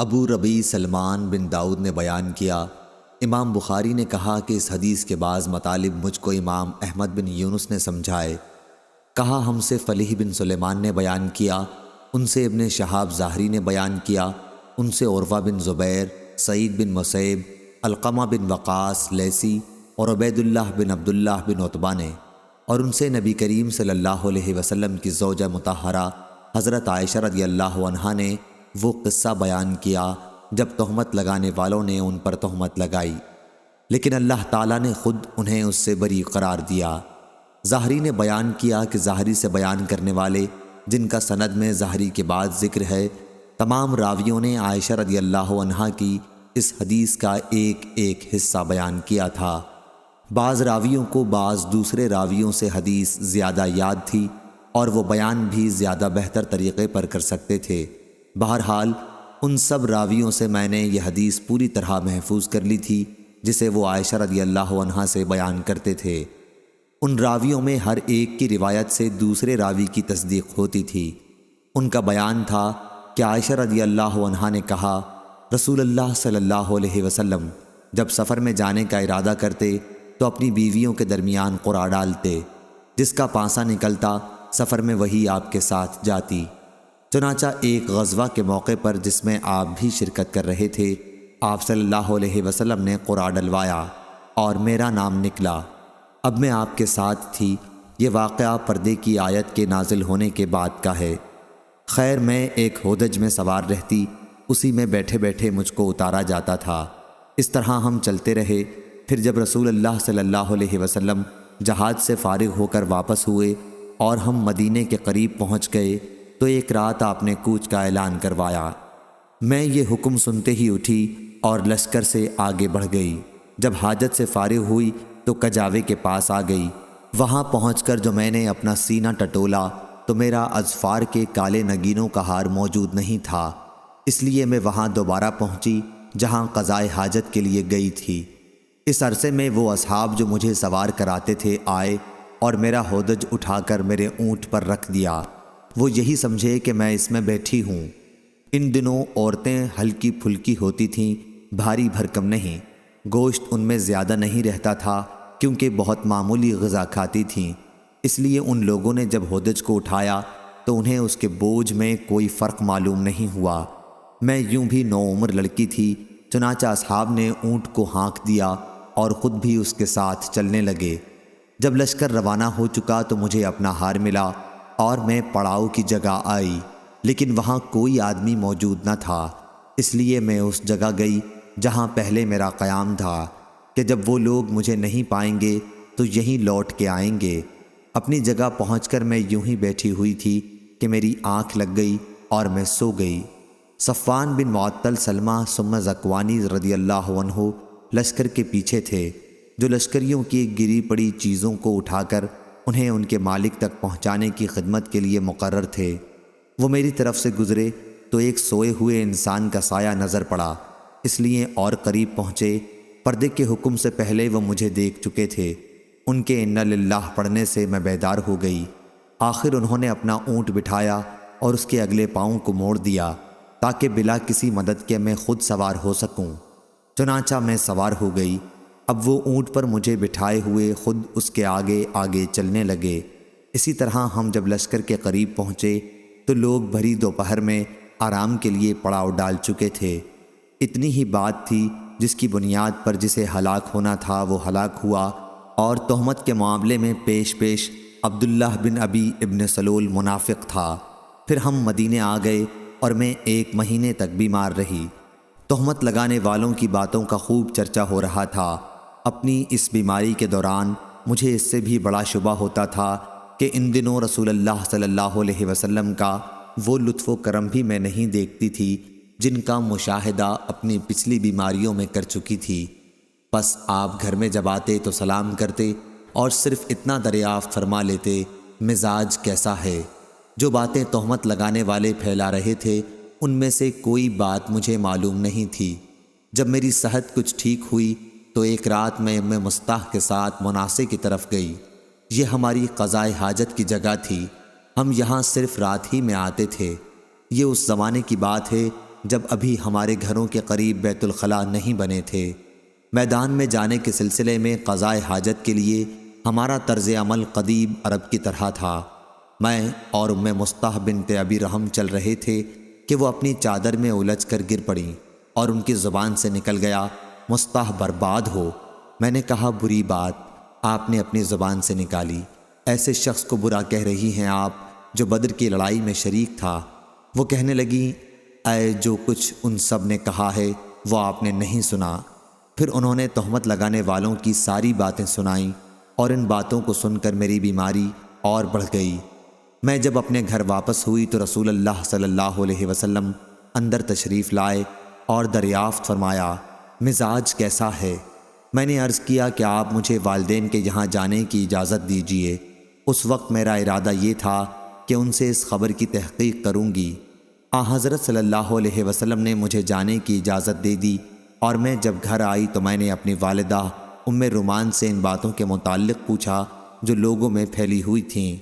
ابو ربیع سلمان بن داؤد نے بیان کیا، امام بخاری نے کہا کہ اس حدیث کے بعض مطالب مجھ کو امام احمد بن یونس نے سمجھائے۔ کہا ہم سے فلیح بن سلیمان نے بیان کیا، ان سے ابن شہاب ظاہری نے بیان کیا، ان سے عروہ بن زبیر، سعید بن مسیب، علقمہ بن وقاص لیثی اور عبید اللہ بن عبداللہ بن عتبہ نے، اور ان سے نبی کریم صلی اللہ علیہ وسلم کی زوجہ مطہرہ حضرت عائشہ رضی اللہ عنہا نے وہ قصہ بیان کیا جب تہمت لگانے والوں نے ان پر تہمت لگائی، لیکن اللہ تعالیٰ نے خود انہیں اس سے بری قرار دیا۔ ظاہری نے بیان کیا کہ ظاہری سے بیان کرنے والے جن کا سند میں ظاہری کے بعد ذکر ہے، تمام راویوں نے عائشہ رضی اللہ عنہا کی اس حدیث کا ایک ایک حصہ بیان کیا تھا۔ بعض راویوں کو بعض دوسرے راویوں سے حدیث زیادہ یاد تھی اور وہ بیان بھی زیادہ بہتر طریقے پر کر سکتے تھے۔ بہرحال ان سب راویوں سے میں نے یہ حدیث پوری طرح محفوظ کر لی تھی جسے وہ عائشہ رضی اللہ عنہا سے بیان کرتے تھے۔ ان راویوں میں ہر ایک کی روایت سے دوسرے راوی کی تصدیق ہوتی تھی۔ ان کا بیان تھا کہ عائشہ رضی اللہ عنہا نے کہا، رسول اللہ صلی اللہ علیہ وسلم جب سفر میں جانے کا ارادہ کرتے تو اپنی بیویوں کے درمیان قرعہ ڈالتے، جس کا پانسا نکلتا سفر میں وہی آپ کے ساتھ جاتی۔ چنانچہ ایک غزوہ کے موقع پر جس میں آپ بھی شرکت کر رہے تھے، آپ صلی اللہ علیہ وسلم نے قرعہ ڈلوایا اور میرا نام نکلا۔ اب میں آپ کے ساتھ تھی۔ یہ واقعہ پردے کی آیت کے نازل ہونے کے بعد کا ہے۔ خیر میں ایک ہودج میں سوار رہتی، اسی میں بیٹھے بیٹھے مجھ کو اتارا جاتا تھا۔ اس طرح ہم چلتے رہے۔ پھر جب رسول اللہ صلی اللہ علیہ وسلم جہاد سے فارغ ہو کر واپس ہوئے اور ہم مدینے کے قریب پہنچ گئے تو ایک رات آپ نے کوچ کا اعلان کروایا۔ میں یہ حکم سنتے ہی اٹھی اور لشکر سے آگے بڑھ گئی۔ جب حاجت سے فارغ ہوئی تو کجاوے کے پاس آ گئی۔ وہاں پہنچ کر جو میں نے اپنا سینہ ٹٹولا تو میرا اظفار کے کالے نگینوں کا ہار موجود نہیں تھا، اس لیے میں وہاں دوبارہ پہنچی جہاں قضائے حاجت کے لیے گئی تھی۔ اس عرصے میں وہ اصحاب جو مجھے سوار کراتے تھے آئے اور میرا ہودج اٹھا کر میرے اونٹ پر رکھ دیا۔ وہ یہی سمجھے کہ میں اس میں بیٹھی ہوں۔ ان دنوں عورتیں ہلکی پھلکی ہوتی تھیں، بھاری بھرکم نہیں۔ گوشت ان میں زیادہ نہیں رہتا تھا کیونکہ بہت معمولی غذا کھاتی تھیں، اس لیے ان لوگوں نے جب ہودج کو اٹھایا تو انہیں اس کے بوجھ میں کوئی فرق معلوم نہیں ہوا۔ میں یوں بھی نوعمر لڑکی تھی، چنانچہ اصحاب نے اونٹ کو ہانک دیا اور خود بھی اس کے ساتھ چلنے لگے۔ جب لشکر روانہ ہو چکا تو مجھے اپنا ہار ملا اور میں پڑاؤ کی جگہ آئی، لیکن وہاں کوئی آدمی موجود نہ تھا، اس لیے میں اس جگہ گئی جہاں پہلے میرا قیام تھا کہ جب وہ لوگ مجھے نہیں پائیں گے تو یہیں لوٹ کے آئیں گے۔ اپنی جگہ پہنچ کر میں یوں ہی بیٹھی ہوئی تھی کہ میری آنکھ لگ گئی اور میں سو گئی۔ صفوان بن معطل سلمہ ثم ذکوانی رضی اللہ عنہ لشکر کے پیچھے تھے، جو لشکریوں کی گری پڑی چیزوں کو اٹھا کر انہیں ان کے مالک تک پہنچانے کی خدمت کے لیے مقرر تھے۔ وہ میری طرف سے گزرے تو ایک سوئے ہوئے انسان کا سایہ نظر پڑا، اس لیے اور قریب پہنچے۔ پردے کے حکم سے پہلے وہ مجھے دیکھ چکے تھے۔ ان کے انا للہ پڑھنے سے میں بیدار ہو گئی۔ آخر انہوں نے اپنا اونٹ بٹھایا اور اس کے اگلے پاؤں کو موڑ دیا تاکہ بلا کسی مدد کے میں خود سوار ہو سکوں۔ چنانچہ میں سوار ہو گئی۔ اب وہ اونٹ پر مجھے بٹھائے ہوئے خود اس کے آگے آگے چلنے لگے۔ اسی طرح ہم جب لشکر کے قریب پہنچے تو لوگ بھری دوپہر میں آرام کے لیے پڑاؤ ڈال چکے تھے۔ اتنی ہی بات تھی جس کی بنیاد پر جسے ہلاک ہونا تھا وہ ہلاک ہوا، اور تہمت کے معاملے میں پیش پیش عبداللہ بن ابی ابن سلول منافق تھا۔ پھر ہم مدینے آ گئے اور میں 1 مہینے تک بیمار رہی۔ تہمت لگانے والوں کی باتوں کا خوب چرچا ہو رہا تھا۔ اپنی اس بیماری کے دوران مجھے اس سے بھی بڑا شبہ ہوتا تھا کہ ان دنوں رسول اللہ صلی اللہ علیہ وسلم کا وہ لطف و کرم بھی میں نہیں دیکھتی تھی جن کا مشاہدہ اپنی پچھلی بیماریوں میں کر چکی تھی۔ بس آپ گھر میں جب آتے تو سلام کرتے اور صرف اتنا دریافت فرما لیتے، مزاج کیسا ہے؟ جو باتیں تہمت لگانے والے پھیلا رہے تھے ان میں سے کوئی بات مجھے معلوم نہیں تھی۔ جب میری صحت کچھ ٹھیک ہوئی تو ایک رات میں مستح کے ساتھ مناصے کی طرف گئی۔ یہ ہماری قضائے حاجت کی جگہ تھی، ہم یہاں صرف رات ہی میں آتے تھے۔ یہ اس زمانے کی بات ہے جب ابھی ہمارے گھروں کے قریب بیت الخلاء نہیں بنے تھے۔ میدان میں جانے کے سلسلے میں قضائے حاجت کے لیے ہمارا طرز عمل قدیم عرب کی طرح تھا۔ میں اور ام مصطح بنت ابی رحم چل رہے تھے کہ وہ اپنی چادر میں الجھ کر گر پڑیں اور ان کی زبان سے نکل گیا، مصطح برباد ہو۔ میں نے کہا، بری بات آپ نے اپنی زبان سے نکالی، ایسے شخص کو برا کہہ رہی ہیں آپ جو بدر کی لڑائی میں شریک تھا۔ وہ کہنے لگی، اے جو کچھ ان سب نے کہا ہے وہ آپ نے نہیں سنا۔ پھر انہوں نے تہمت لگانے والوں کی ساری باتیں سنائیں اور ان باتوں کو سن کر میری بیماری اور بڑھ گئی۔ میں جب اپنے گھر واپس ہوئی تو رسول اللہ صلی اللہ علیہ وسلم اندر تشریف لائے اور دریافت فرمایا، مزاج کیسا ہے؟ میں نے عرض کیا کہ آپ مجھے والدین کے یہاں جانے کی اجازت دیجیے۔ اس وقت میرا ارادہ یہ تھا کہ ان سے اس خبر کی تحقیق کروں گی۔ حضرت صلی اللہ علیہ وسلم نے مجھے جانے کی اجازت دے دی اور میں جب گھر آئی تو میں نے اپنی والدہ ام رومان سے ان باتوں کے متعلق پوچھا جو لوگوں میں پھیلی ہوئی تھیں۔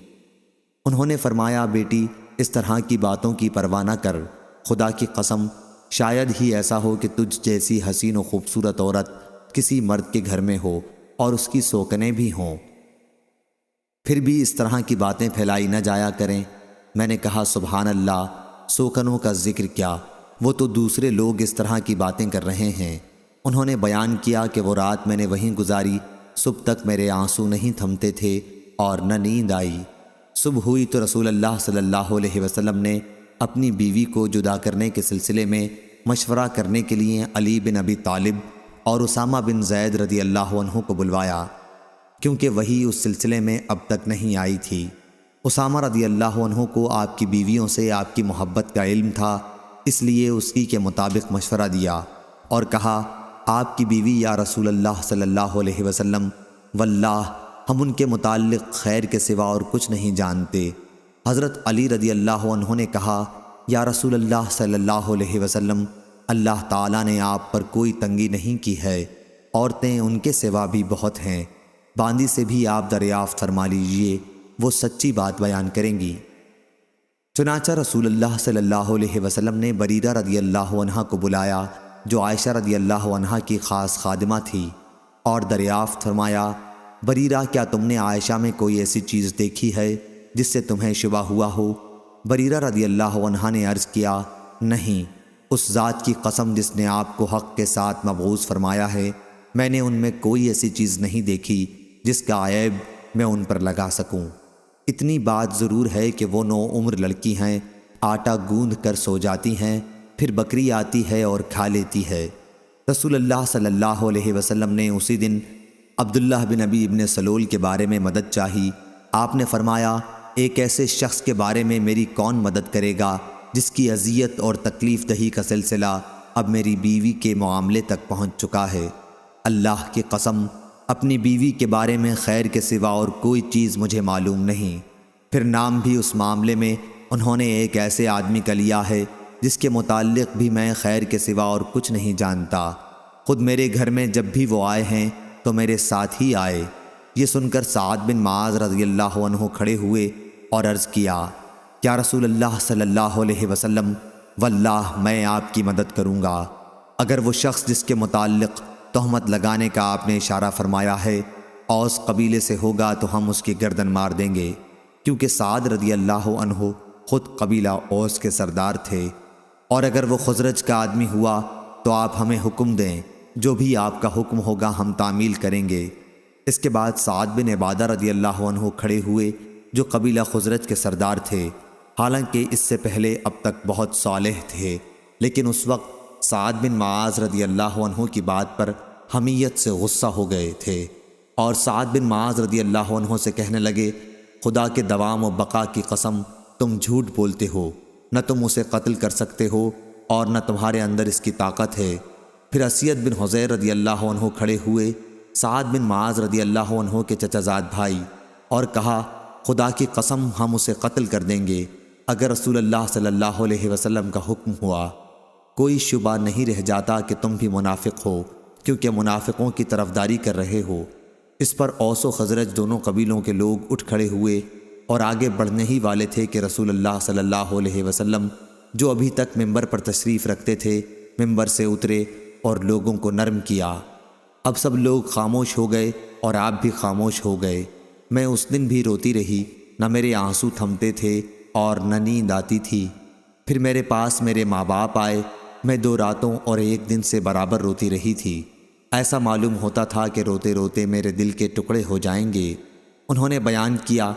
انہوں نے فرمایا، بیٹی اس طرح کی باتوں کی پرواہ نہ کر، خدا کی قسم شاید ہی ایسا ہو کہ تجھ جیسی حسین و خوبصورت عورت کسی مرد کے گھر میں ہو اور اس کی سوکنیں بھی ہوں، پھر بھی اس طرح کی باتیں پھیلائی نہ جایا کریں۔ میں نے کہا، سبحان اللہ، سوکنوں کا ذکر کیا، وہ تو دوسرے لوگ اس طرح کی باتیں کر رہے ہیں۔ انہوں نے بیان کیا کہ وہ رات میں نے وہیں گزاری، صبح تک میرے آنسو نہیں تھمتے تھے اور نہ نیند آئی۔ صبح ہوئی تو رسول اللہ صلی اللہ علیہ وسلم نے اپنی بیوی کو جدا کرنے کے سلسلے میں مشورہ کرنے کے لیے علی بن ابی طالب اور اسامہ بن زید رضی اللہ عنہ کو بلوایا، کیونکہ وہی اس سلسلے میں اب تک نہیں آئی تھی۔ اسامہ رضی اللہ عنہ کو آپ کی بیویوں سے آپ کی محبت کا علم تھا، اس لیے اسی کے مطابق مشورہ دیا اور کہا، آپ کی بیوی یا رسول اللہ صلی اللہ علیہ وسلم، واللہ ہم ان کے متعلق خیر کے سوا اور کچھ نہیں جانتے۔ حضرت علی رضی اللہ عنہ نے کہا، یا رسول اللہ صلی اللہ علیہ وسلم، اللہ تعالیٰ نے آپ پر کوئی تنگی نہیں کی ہے، عورتیں ان کے سوا بھی بہت ہیں، باندی سے بھی آپ دریافت فرما لیجئے، وہ سچی بات بیان کریں گی۔ چنانچہ رسول اللہ صلی اللہ علیہ وسلم نے بریرہ رضی اللہ عنہ کو بلایا جو عائشہ رضی اللہ عنہ کی خاص خادمہ تھی، اور دریافت فرمایا، بریرہ کیا تم نے عائشہ میں کوئی ایسی چیز دیکھی ہے جس سے تمہیں شبہ ہوا ہو؟ بریرہ رضی اللہ عنہ نے عرض کیا، نہیں، اس ذات کی قسم جس نے آپ کو حق کے ساتھ مبعوث فرمایا ہے، میں نے ان میں کوئی ایسی چیز نہیں دیکھی جس کا عیب میں ان پر لگا سکوں۔ اتنی بات ضرور ہے کہ وہ 9 عمر لڑکی ہیں، آٹا گوندھ کر سو جاتی ہیں، پھر بکری آتی ہے اور کھا لیتی ہے۔ رسول اللہ صلی اللہ علیہ وسلم نے اسی دن عبداللہ بن ابی ابن سلول کے بارے میں مدد چاہی۔ آپ نے فرمایا، ایک ایسے شخص کے بارے میں میری کون مدد کرے گا جس کی اذیت اور تکلیف دہی کا سلسلہ اب میری بیوی کے معاملے تک پہنچ چکا ہے۔ اللہ کی قسم، اپنی بیوی کے بارے میں خیر کے سوا اور کوئی چیز مجھے معلوم نہیں۔ پھر نام بھی اس معاملے میں انہوں نے ایک ایسے آدمی کا لیا ہے جس کے متعلق بھی میں خیر کے سوا اور کچھ نہیں جانتا۔ خود میرے گھر میں جب بھی وہ آئے ہیں تو میرے ساتھ ہی آئے۔ یہ سن کر سعد بن معاذ رضی اللہ عنہ کھڑے ہوئے اور عرض کیا، یا رسول اللہ صلی اللہ علیہ وسلم، واللہ میں آپ کی مدد کروں گا۔ اگر وہ شخص جس کے متعلق تہمت لگانے کا آپ نے اشارہ فرمایا ہے اوس قبیلے سے ہوگا تو ہم اس کی گردن مار دیں گے، کیونکہ سعد رضی اللہ عنہ خود قبیلہ اوس کے سردار تھے، اور اگر وہ خزرج کا آدمی ہوا تو آپ ہمیں حکم دیں، جو بھی آپ کا حکم ہوگا ہم تعمیل کریں گے۔ اس کے بعد سعد بن عبادہ رضی اللہ عنہ کھڑے ہوئے جو قبیلہ خزرج کے سردار تھے، حالانکہ اس سے پہلے اب تک بہت صالح تھے، لیکن اس وقت سعد بن معاذ رضی اللہ عنہ کی بات پر حمیت سے غصہ ہو گئے تھے، اور سعد بن معاذ رضی اللہ عنہ سے کہنے لگے، خدا کے دوام و بقا کی قسم، تم جھوٹ بولتے ہو، نہ تم اسے قتل کر سکتے ہو اور نہ تمہارے اندر اس کی طاقت ہے۔ پھر اسید بن حضیر رضی اللہ عنہ کھڑے ہوئے، سعد بن معاذ رضی اللہ عنہ کے چچا زاد بھائی، اور کہا، خدا کی قسم ہم اسے قتل کر دیں گے اگر رسول اللہ صلی اللہ علیہ وسلم کا حکم ہوا۔ کوئی شبہ نہیں رہ جاتا کہ تم بھی منافق ہو، کیونکہ منافقوں کی طرفداری کر رہے ہو۔ اس پر اوس و خزرج دونوں قبیلوں کے لوگ اٹھ کھڑے ہوئے اور آگے بڑھنے ہی والے تھے کہ رسول اللہ صلی اللہ علیہ وسلم جو ابھی تک ممبر پر تشریف رکھتے تھے ممبر سے اترے اور لوگوں کو نرم کیا۔ اب سب لوگ خاموش ہو گئے اور آپ بھی خاموش ہو گئے۔ میں اس دن بھی روتی رہی، نہ میرے آنسو تھمتے تھے اور نہ نیند آتی تھی۔ پھر میرے پاس میرے ماں باپ آئے، میں 2 راتوں اور 1 دن سے برابر روتی رہی تھی۔ ایسا معلوم ہوتا تھا کہ روتے روتے میرے دل کے ٹکڑے ہو جائیں گے۔ انہوں نے بیان کیا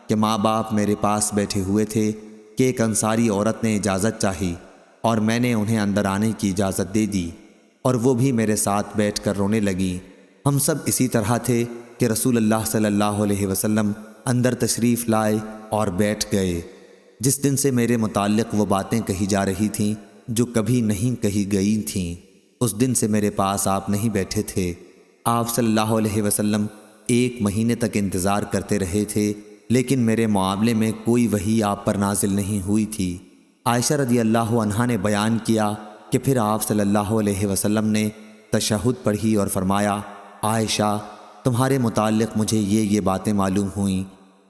کہ ماں باپ میرے پاس بیٹھے ہوئے تھے کہ ایک انصاری عورت نے اجازت چاہی اور میں نے انہیں اندر آنے کی اجازت دے دی، اور وہ بھی میرے ساتھ بیٹھ کر رونے لگیں۔ ہم سب اسی طرح تھے کہ رسول اللہ صلی اللہ علیہ وسلم اندر تشریف لائے اور بیٹھ گئے۔ جس دن سے میرے متعلق وہ باتیں کہی جا رہی تھیں جو کبھی نہیں کہی گئی تھیں، اس دن سے میرے پاس آپ نہیں بیٹھے تھے۔ آپ صلی اللہ علیہ وسلم 1 مہینے تک انتظار کرتے رہے تھے، لیکن میرے معاملے میں کوئی وحی آپ پر نازل نہیں ہوئی تھی۔ عائشہ رضی اللہ عنہا نے بیان کیا کہ پھر آپ صلی اللہ علیہ وسلم نے تشہد پڑھی اور فرمایا، عائشہ تمہارے متعلق مجھے یہ باتیں معلوم ہوئیں،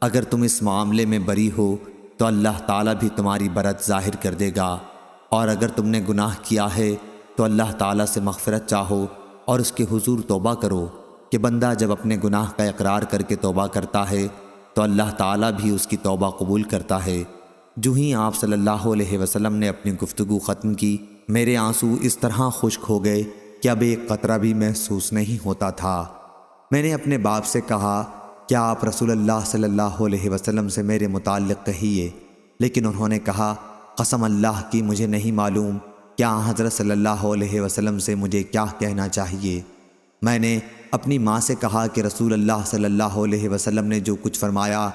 اگر تم اس معاملے میں بری ہو تو اللہ تعالیٰ بھی تمہاری برت ظاہر کر دے گا، اور اگر تم نے گناہ کیا ہے تو اللہ تعالیٰ سے مغفرت چاہو اور اس کے حضور توبہ کرو، کہ بندہ جب اپنے گناہ کا اقرار کر کے توبہ کرتا ہے تو اللہ تعالیٰ بھی اس کی توبہ قبول کرتا ہے۔ جو ہی آپ صلی اللہ علیہ وسلم نے اپنی گفتگو ختم کی، میرے آنسو اس طرح خشک ہو گئے کہ اب ایک قطرہ بھی محسوس نہیں ہوتا تھا۔ میں نے اپنے باپ سے کہا کہ آپ رسول اللہ صلی اللہ علیہ وسلم سے میرے متعلق کہیے، لیکن انہوں نے کہا، قسم اللہ کی مجھے نہیں معلوم کیا حضرت صلی اللہ علیہ وسلم سے مجھے کیا کہنا چاہیے۔ میں نے اپنی ماں سے کہا کہ رسول اللہ صلی اللہ علیہ وسلم نے جو کچھ فرمایا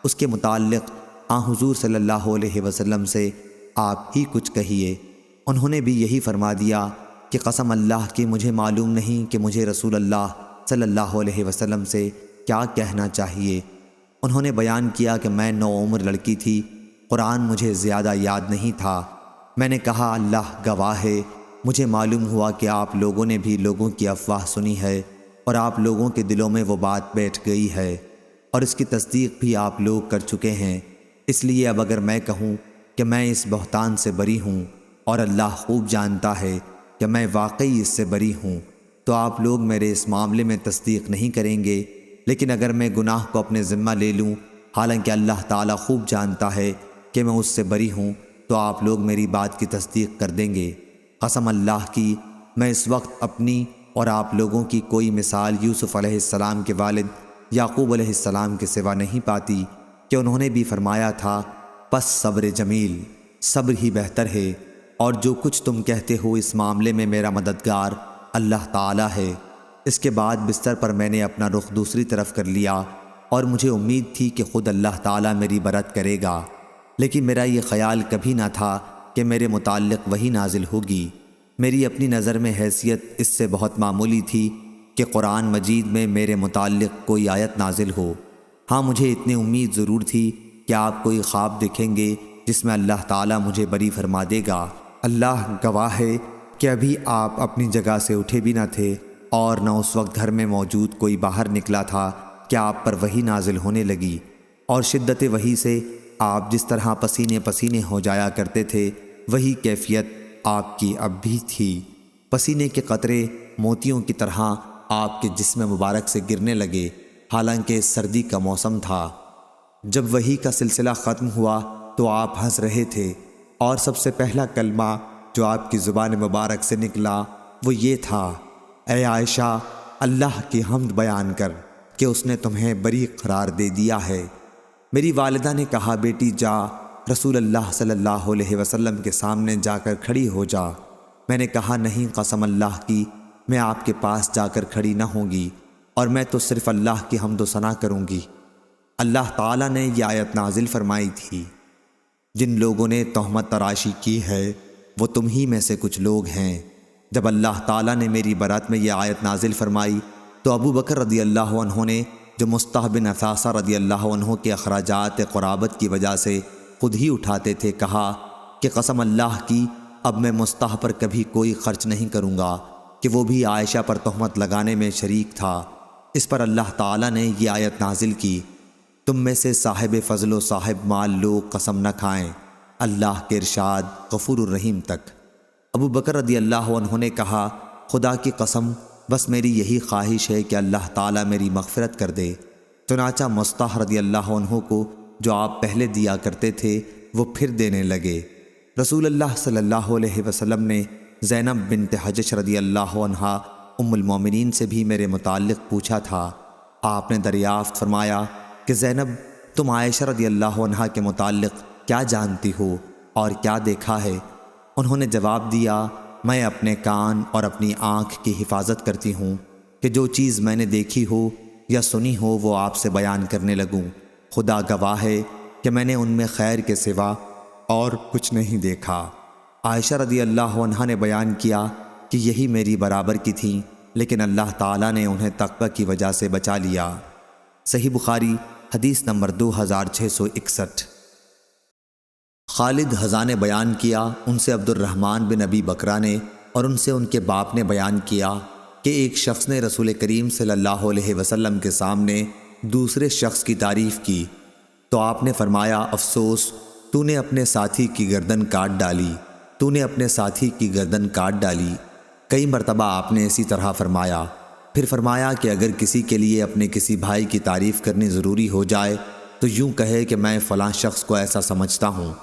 اس کے متعلق حضور صلی اللہ علیہ وسلم سے آپ ہی کچھ کہیے۔ انہوں نے بھی یہی فرما دیا کہ قسم اللہ کی مجھے معلوم نہیں کہ مجھے رسول اللہ صلی اللہ علیہ وسلم سے کیا کہنا چاہیے۔ انہوں نے بیان کیا کہ میں نوعمر لڑکی تھی، قرآن مجھے زیادہ یاد نہیں تھا۔ میں نے کہا، اللہ گواہ ہے، مجھے معلوم ہوا کہ آپ لوگوں نے بھی لوگوں کی افواہ سنی ہے اور آپ لوگوں کے دلوں میں وہ بات بیٹھ گئی ہے، اور اس کی تصدیق بھی آپ لوگ کر چکے ہیں۔ اس لیے اب اگر میں کہوں کہ میں اس بہتان سے بری ہوں، اور اللہ خوب جانتا ہے کہ میں واقعی اس سے بری ہوں، تو آپ لوگ میرے اس معاملے میں تصدیق نہیں کریں گے۔ لیکن اگر میں گناہ کو اپنے ذمہ لے لوں، حالانکہ اللہ تعالیٰ خوب جانتا ہے کہ میں اس سے بری ہوں، تو آپ لوگ میری بات کی تصدیق کر دیں گے۔ قسم اللہ کی میں اس وقت اپنی اور آپ لوگوں کی کوئی مثال یوسف علیہ السلام کے والد یعقوب علیہ السلام کے سوا نہیں پاتی کہ انہوں نے بھی فرمایا تھا، پس صبر جمیل، صبر ہی بہتر ہے، اور جو کچھ تم کہتے ہو اس معاملے میں میرا مددگار اللہ تعالیٰ ہے۔ اس کے بعد بستر پر میں نے اپنا رخ دوسری طرف کر لیا، اور مجھے امید تھی کہ خود اللہ تعالیٰ میری برت کرے گا، لیکن میرا یہ خیال کبھی نہ تھا کہ میرے متعلق وہی نازل ہوگی۔ میری اپنی نظر میں حیثیت اس سے بہت معمولی تھی کہ قرآن مجید میں میرے متعلق کوئی آیت نازل ہو۔ ہاں، مجھے اتنی امید ضرور تھی کہ آپ کوئی خواب دیکھیں گے جس میں اللہ تعالیٰ مجھے بری فرما دے گا۔ اللہ گواہ ہے کہ ابھی آپ اپنی جگہ سے اٹھے بھی نہ تھے، اور نہ اس وقت گھر میں موجود کوئی باہر نکلا تھا کہ آپ پر وحی نازل ہونے لگی، اور شدت وحی سے آپ جس طرح پسینے پسینے ہو جایا کرتے تھے وہی کیفیت آپ کی اب بھی تھی۔ پسینے کے قطرے موتیوں کی طرح آپ کے جسم مبارک سے گرنے لگے، حالانکہ سردی کا موسم تھا۔ جب وحی کا سلسلہ ختم ہوا تو آپ ہنس رہے تھے، اور سب سے پہلا کلمہ جو آپ کی زبان مبارک سے نکلا وہ یہ تھا، اے عائشہ، اللہ کی حمد بیان کر کہ اس نے تمہیں بری قرار دے دیا ہے۔ میری والدہ نے کہا، بیٹی جا، رسول اللہ صلی اللہ علیہ وسلم کے سامنے جا کر کھڑی ہو جا۔ میں نے کہا، نہیں، قسم اللہ کی میں آپ کے پاس جا کر کھڑی نہ ہوں گی، اور میں تو صرف اللہ کی حمد و ثنا کروں گی۔ اللہ تعالیٰ نے یہ آیت نازل فرمائی تھی، جن لوگوں نے تہمت تراشی کی ہے وہ تم ہی میں سے کچھ لوگ ہیں۔ جب اللہ تعالیٰ نے میری برات میں یہ آیت نازل فرمائی تو ابو بکر رضی اللہ عنہ نے، جو مصطح بن اثاثہ رضی اللہ عنہ کے اخراجات قرابت کی وجہ سے خود ہی اٹھاتے تھے، کہا کہ قسم اللہ کی اب میں مصطح پر کبھی کوئی خرچ نہیں کروں گا، کہ وہ بھی عائشہ پر تہمت لگانے میں شریک تھا۔ اس پر اللہ تعالیٰ نے یہ آیت نازل کی، تم میں سے صاحب فضل و صاحب مال لوگ قسم نہ کھائیں، اللہ کے ارشاد غفور الرحیم تک۔ ابو بکر رضی اللہ عنہ نے کہا خدا کی قسم بس میری یہی خواہش ہے کہ اللہ تعالیٰ میری مغفرت کر دے۔ چنانچہ مصطح رضی اللہ عنہ کو جو آپ پہلے دیا کرتے تھے وہ پھر دینے لگے۔ رسول اللہ صلی اللہ علیہ وسلم نے زینب بنت حجش رضی اللہ عنہا ام المومنین سے بھی میرے متعلق پوچھا تھا۔ آپ نے دریافت فرمایا کہ زینب تم عائشہ رضی اللہ عنہا کے متعلق کیا جانتی ہو اور کیا دیکھا ہے؟ انہوں نے جواب دیا میں اپنے کان اور اپنی آنکھ کی حفاظت کرتی ہوں کہ جو چیز میں نے دیکھی ہو یا سنی ہو وہ آپ سے بیان کرنے لگوں۔ خدا گواہ ہے کہ میں نے ان میں خیر کے سوا اور کچھ نہیں دیکھا۔ عائشہ رضی اللہ عنہا نے بیان کیا کہ یہی میری برابر کی تھیں لیکن اللہ تعالیٰ نے انہیں تقوی کی وجہ سے بچا لیا۔ صحیح بخاری حدیث نمبر 2661۔ خالد حذا نے بیان کیا ان سے عبد الرحمن بن ابی بکرہ نے اور ان سے ان کے باپ نے بیان کیا کہ ایک شخص نے رسول کریم صلی اللہ علیہ وسلم کے سامنے دوسرے شخص کی تعریف کی تو آپ نے فرمایا افسوس تو نے اپنے ساتھی کی گردن کاٹ ڈالی، تو نے اپنے ساتھی کی گردن کاٹ ڈالی۔ کئی مرتبہ آپ نے اسی طرح فرمایا۔ پھر فرمایا کہ اگر کسی کے لیے اپنے کسی بھائی کی تعریف کرنی ضروری ہو جائے تو یوں کہے کہ میں فلاں شخص کو ایسا سمجھتا ہوں،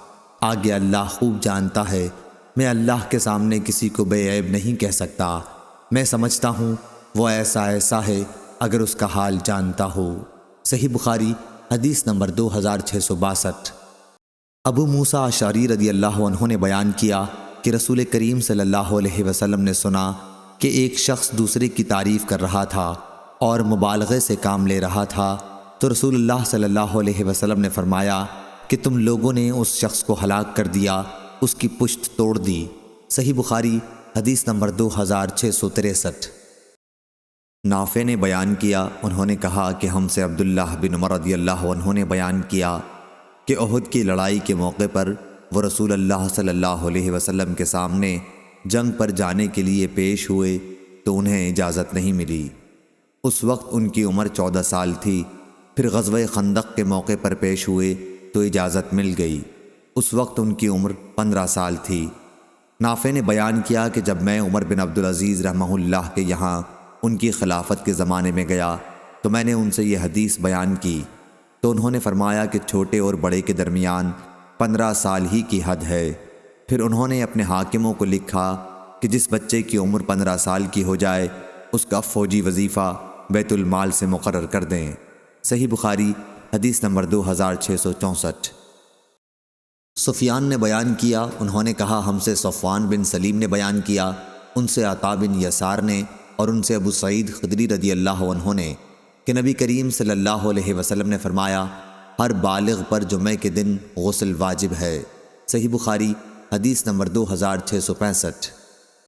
آگے اللہ خوب جانتا ہے، میں اللہ کے سامنے کسی کو بے عیب نہیں کہہ سکتا، میں سمجھتا ہوں وہ ایسا ہے اگر اس کا حال جانتا ہو۔ صحیح بخاری حدیث نمبر 2662۔ ابو موسیٰ اشعری رضی اللہ عنہ نے بیان کیا کہ رسول کریم صلی اللہ علیہ وسلم نے سنا کہ ایک شخص دوسرے کی تعریف کر رہا تھا اور مبالغے سے کام لے رہا تھا تو رسول اللہ صلی اللہ علیہ وسلم نے فرمایا کہ تم لوگوں نے اس شخص کو ہلاک کر دیا، اس کی پشت توڑ دی۔ صحیح بخاری حدیث نمبر 2663۔ نافع نے بیان کیا انہوں نے کہا کہ ہم سے عبداللہ بن عمر رضی اللہ عنہ نے بیان کیا کہ احد کی لڑائی کے موقع پر وہ رسول اللہ صلی اللہ علیہ وسلم کے سامنے جنگ پر جانے کے لیے پیش ہوئے تو انہیں اجازت نہیں ملی۔ اس وقت ان کی عمر 14 سال تھی۔ پھر غزوہ خندق کے موقع پر پیش ہوئے تو اجازت مل گئی۔ اس وقت ان کی عمر 15 سال تھی۔ نافع نے بیان کیا کہ جب میں عمر بن عبدالعزیز رحمہ اللہ کے یہاں ان کی خلافت کے زمانے میں گیا تو میں نے ان سے یہ حدیث بیان کی تو انہوں نے فرمایا کہ چھوٹے اور بڑے کے درمیان 15 سال ہی کی حد ہے۔ پھر انہوں نے اپنے حاکموں کو لکھا کہ جس بچے کی عمر 15 سال کی ہو جائے اس کا فوجی وظیفہ بیت المال سے مقرر کر دیں۔ صحیح بخاری حدیث نمبر 2664۔ سفیان نے بیان کیا انہوں نے کہا ہم سے صفوان بن سلیم نے بیان کیا، ان سے عطا بن یسار نے اور ان سے ابو سعید خدری رضی اللہ عنہ نے کہ نبی کریم صلی اللہ علیہ وسلم نے فرمایا ہر بالغ پر جمعہ کے دن غسل واجب ہے۔ صحیح بخاری حدیث نمبر 2665۔